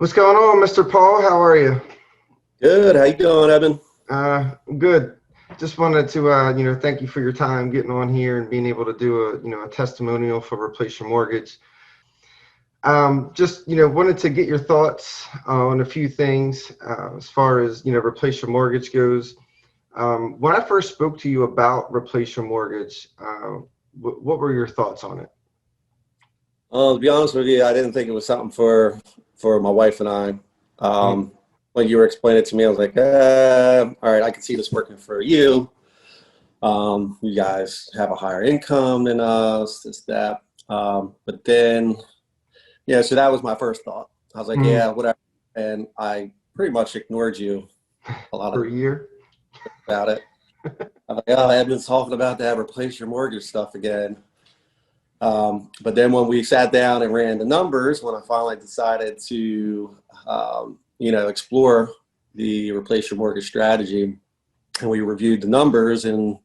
What's going on, Mr. Paul? How are you? Good. How you doing, Edmund? Good. Just wanted to, thank you for your time getting on here and being able to do a testimonial for Replace Your Mortgage. Wanted to get your thoughts on a few things as far as, Replace Your Mortgage goes. When I first spoke to you about Replace Your Mortgage, what were your thoughts on it? To be honest with you, I didn't think it was something for my wife and I. When you were explaining it to me, I was like, all right, I can see this working for you. You guys have a higher income than us, this, that. But then, so that was my first thought. I was like, yeah, whatever. And I pretty much ignored you a lot For a year? about it. I'm like, oh, Edmund's talking about that replace your mortgage stuff again. But then when we sat down and ran the numbers, when I finally decided to, explore the replace your mortgage strategy, and we reviewed the numbers, and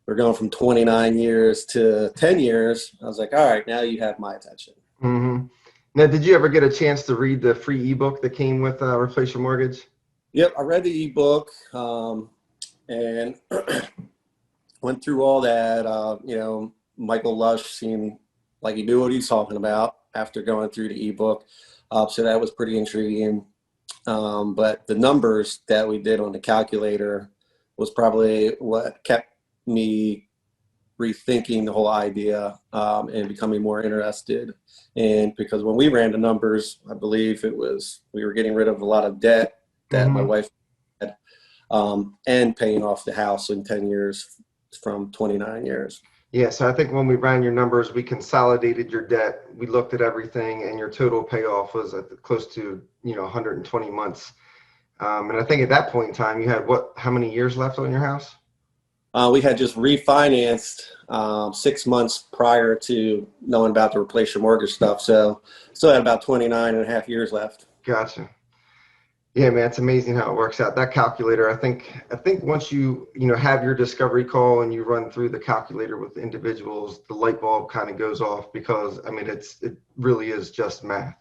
we're going from 29 years to 10 years, I was like, all right, now you have my attention. Mm-hmm. Now, did you ever get a chance to read the free ebook that came with Replace Your Mortgage? Yep, I read the ebook and went through all that. Michael Lush seemed like he knew what he was talking about after going through the ebook. So that was pretty intriguing. But the numbers that we did on the calculator was probably what kept me rethinking the whole idea and becoming more interested. And because when we ran the numbers, I believe we were getting rid of a lot of debt that my wife had and paying off the house in 10 years from 29 years. Yeah, so I think when we ran your numbers, we consolidated your debt. We looked at everything, and your total payoff was close to 120 months. And I think at that point in time, you had how many years left on your house? We had just refinanced 6 months prior to knowing about the replace your mortgage stuff. So still had about 29 and a half years left. Gotcha. Yeah, man, it's amazing how it works out. That calculator, I think once you have your discovery call and you run through the calculator with individuals, the light bulb kind of goes off because it really is just math.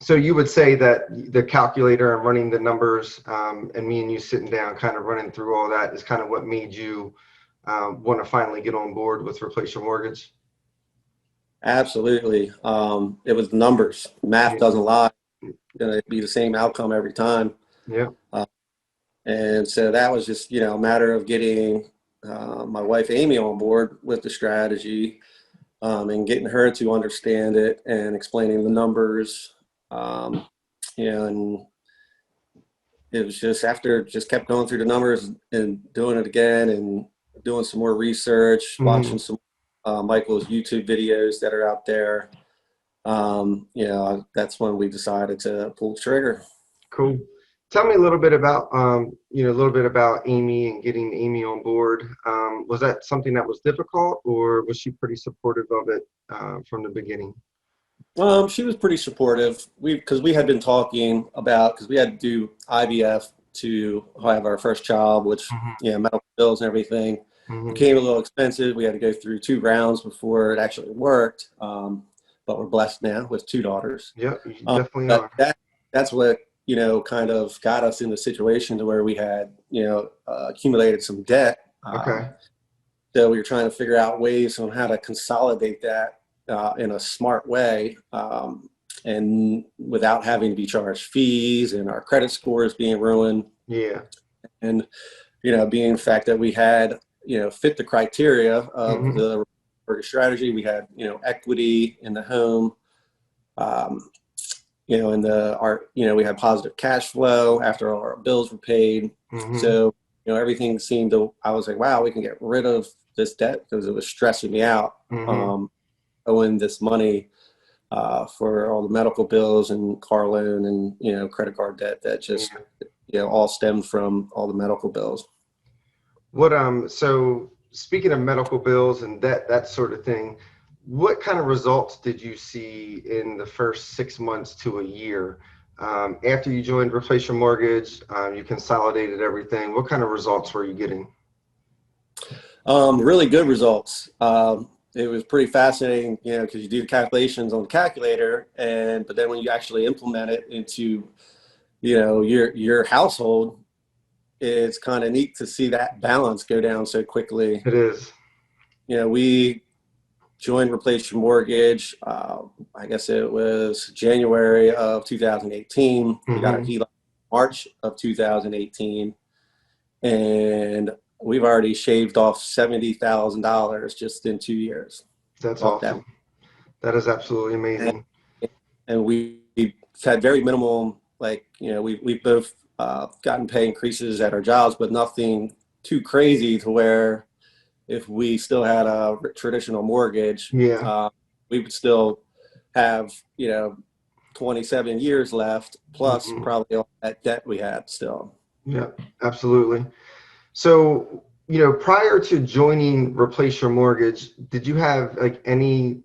So you would say that the calculator and running the numbers and me and you sitting down kind of running through all that is kind of what made you want to finally get on board with Replace Your Mortgage? Absolutely. It was the numbers. Math doesn't lie. Going to be the same outcome every time. Yeah. And so that was just, a matter of getting my wife Amy on board with the strategy and getting her to understand it and explaining the numbers. And it was just kept going through the numbers and doing it again and doing some more research, watching some Michael's YouTube videos that are out there. That's when we decided to pull the trigger. Cool. Tell me a little bit about, about Amy and getting Amy on board. Was that something that was difficult, or was she pretty supportive of it from the beginning? She was pretty supportive. Because we had been talking about, because we had to do IVF to have our first child, which, medical bills and everything became a little expensive. We had to go through 2 rounds before it actually worked. But we're blessed now with 2 daughters. Yeah, you definitely are. That's what, kind of got us in the situation to where we had, accumulated some debt. Okay. So we were trying to figure out ways on how to consolidate that in a smart way and without having to be charged fees and our credit scores being ruined. Yeah. And, being the fact that we had, fit the criteria of the strategy. We had, equity in the home, we had positive cash flow after all our bills were paid. So, everything seemed to, I was like, wow, we can get rid of this debt because it was stressing me out, owing this money for all the medical bills and car loan and, credit card debt that just, all stemmed from all the medical bills. So speaking of medical bills and that sort of thing, what kind of results did you see in the first 6 months to a year? After you joined Replace Your Mortgage, you consolidated everything. What kind of results were you getting? Really good results. it was pretty fascinating, you know, because you do the calculations on the calculator, but then when you actually implement it into, you know, your household, it's kind of neat to see that balance go down so quickly. It is. You know, we joined Replace Your Mortgage. I guess it was January of 2018. We got our HELOC March of 2018, and we've already shaved off $70,000 just in 2 years. That's awesome. That is absolutely amazing. And we've had very minimal, like, you know, we've both gotten pay increases at our jobs, but nothing too crazy to where if we still had a traditional mortgage, we would still have, you know, 27 years left, plus probably all that debt we had still. Yeah, absolutely. So, you know, prior to joining Replace Your Mortgage, did you have like any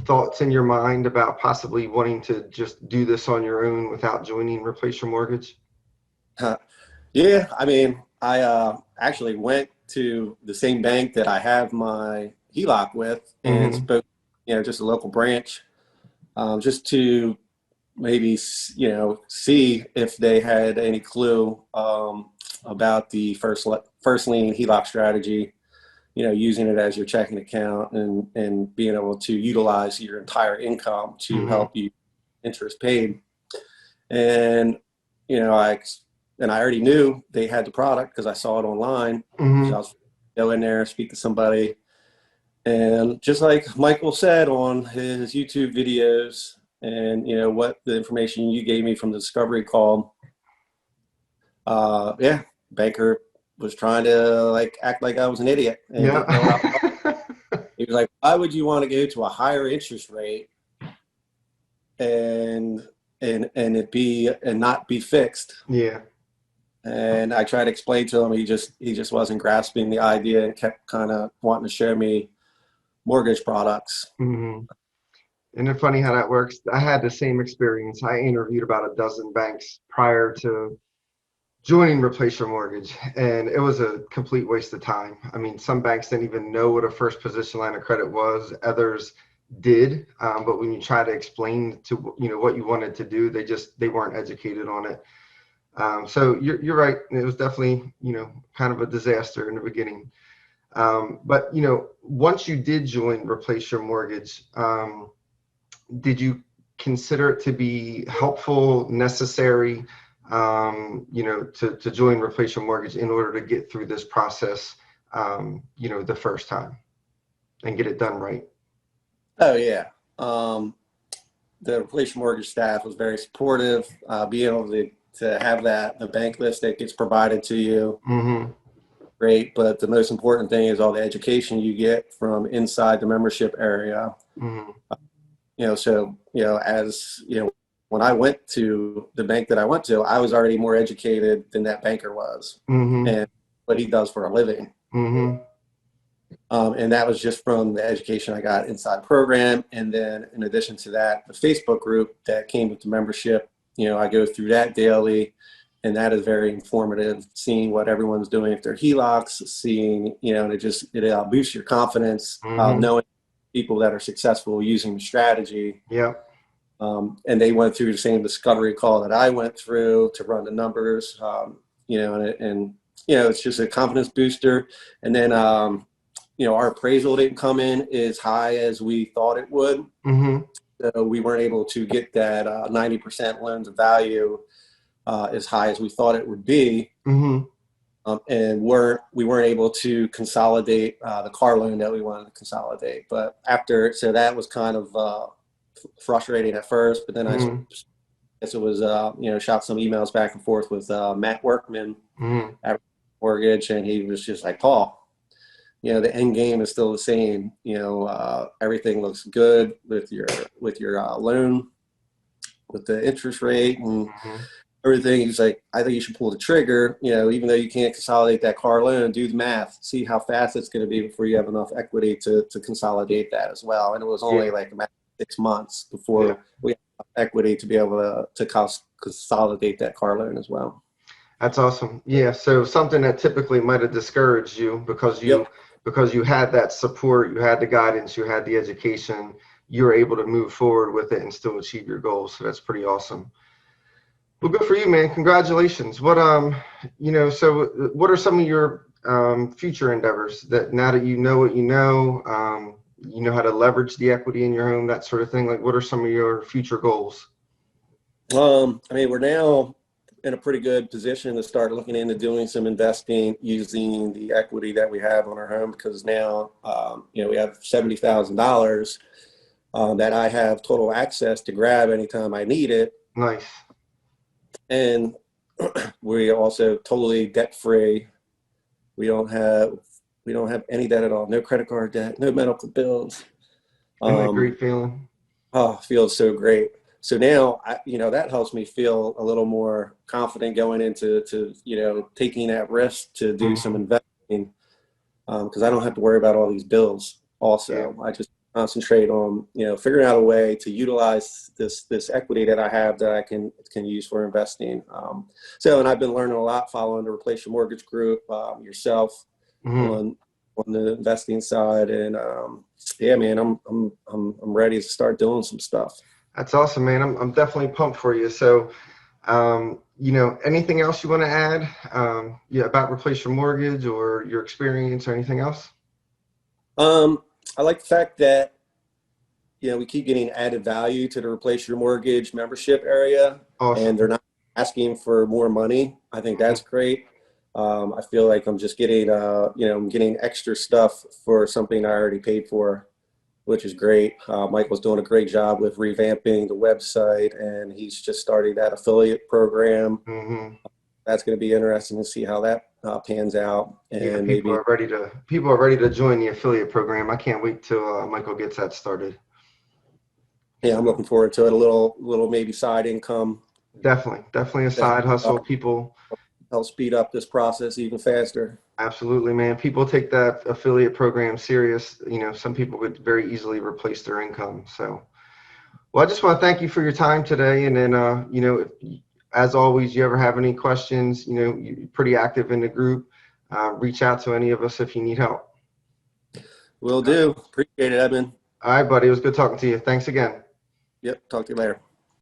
thoughts in your mind about possibly wanting to just do this on your own without joining Replace Your Mortgage? Yeah, I mean, I actually went to the same bank that I have my HELOC with and spoke, you know, just a local branch, just to maybe, you know, see if they had any clue about the first lien HELOC strategy, you know, using it as your checking account and being able to utilize your entire income to help you interest paid. And, you know, I already knew they had the product because I saw it online. So I was go in there, speak to somebody. And just like Michael said on his YouTube videos and, you know, what the information you gave me from the discovery call, banker was trying to like act like I was an idiot. And didn't know what I was. He was like, why would you want to go to a higher interest rate and not be fixed? Yeah. And I tried to explain to him, he just wasn't grasping the idea and kept kind of wanting to show me mortgage products. Isn't it funny how that works? I had the same experience. I interviewed about a dozen banks prior to joining Replace Your Mortgage, and it was a complete waste of time. I mean, some banks didn't even know what a first position line of credit was. Others did, but when you try to explain to, you know, what you wanted to do, they weren't educated on it. So you're right. It was definitely, you know, kind of a disaster in the beginning. But, you know, once you did join Replace Your Mortgage, did you consider it to be helpful, necessary, you know, to join Replace Your Mortgage in order to get through this process, you know, the first time and get it done right? Oh, yeah. The Replace Your Mortgage staff was very supportive. Being able to have the bank list that gets provided to you, great. But the most important thing is all the education you get from inside the membership area. You know, so, you know, as you know, when I went to the bank that I went to, I was already more educated than that banker was, and what he does for a living. And that was just from the education I got inside the program. And then in addition to that, the Facebook group that came with the membership, you know, I go through that daily, and that is very informative, seeing what everyone's doing with their HELOCs, seeing, you know, and it boosts your confidence, knowing people that are successful using the strategy. And they went through the same discovery call that I went through to run the numbers, you know, and you know, it's just a confidence booster. And then, you know, our appraisal didn't come in as high as we thought it would. So we weren't able to get that 90% loan to value as high as we thought it would be. And we weren't able to consolidate the car loan that we wanted to consolidate. But so that was kind of frustrating at first, but then I guess it was, you know, shot some emails back and forth with Matt Workman at Mortgage, and he was just like, Paul, you know, the end game is still the same. You know, everything looks good with your loan, with the interest rate and everything. He's like, I think you should pull the trigger. You know, even though you can't consolidate that car loan, do the math, see how fast it's going to be before you have enough equity to consolidate that as well. And it was only like about 6 months before we had equity to be able to consolidate that car loan as well. That's awesome. Yeah. So something that typically might have discouraged you because you because you had that support, you had the guidance, you had the education, you were able to move forward with it and still achieve your goals. So that's pretty awesome. Well, good for you, man. Congratulations. What, so what are some of your future endeavors that now that you know what you know how to leverage the equity in your home, that sort of thing? Like, what are some of your future goals? I mean, we're now in a pretty good position to start looking into doing some investing using the equity that we have on our home, because now, we have $70,000 that I have total access to grab anytime I need it. Nice. And we are also totally debt free. We don't have any debt at all. No credit card debt, no medical bills. Isn't that a great feeling? Oh, feels so great. So now, that helps me feel a little more confident going into taking that risk to do some investing, because I don't have to worry about all these bills. Also, I just concentrate on figuring out a way to utilize this equity that I have that I can use for investing. And I've been learning a lot following the Replace Your Mortgage group, yourself on the investing side, and man, I'm ready to start doing some stuff. That's awesome, man. I'm definitely pumped for you. So, anything else you want to add, about Replace Your Mortgage or your experience or anything else? I like the fact that, we keep getting added value to the Replace Your Mortgage membership area. Awesome. And they're not asking for more money. I think that's great. I feel like I'm just getting, I'm getting extra stuff for something I already paid for, which is great. Michael's doing a great job with revamping the website, and he's just starting that affiliate program. That's going to be interesting to see how that pans out. And people are ready to join the affiliate program. I can't wait till Michael gets that started. Yeah, I'm looking forward to it. A little maybe side income. Definitely a side hustle. People help speed up this process even faster. Absolutely, man. People take that affiliate program serious. Some people could very easily replace their income. So, well, I just want to thank you for your time today. And then, as always, you ever have any questions, you're pretty active in the group. Reach out to any of us if you need help. Will do. Appreciate it, Edmund. All right, buddy. It was good talking to you. Thanks again. Yep. Talk to you later.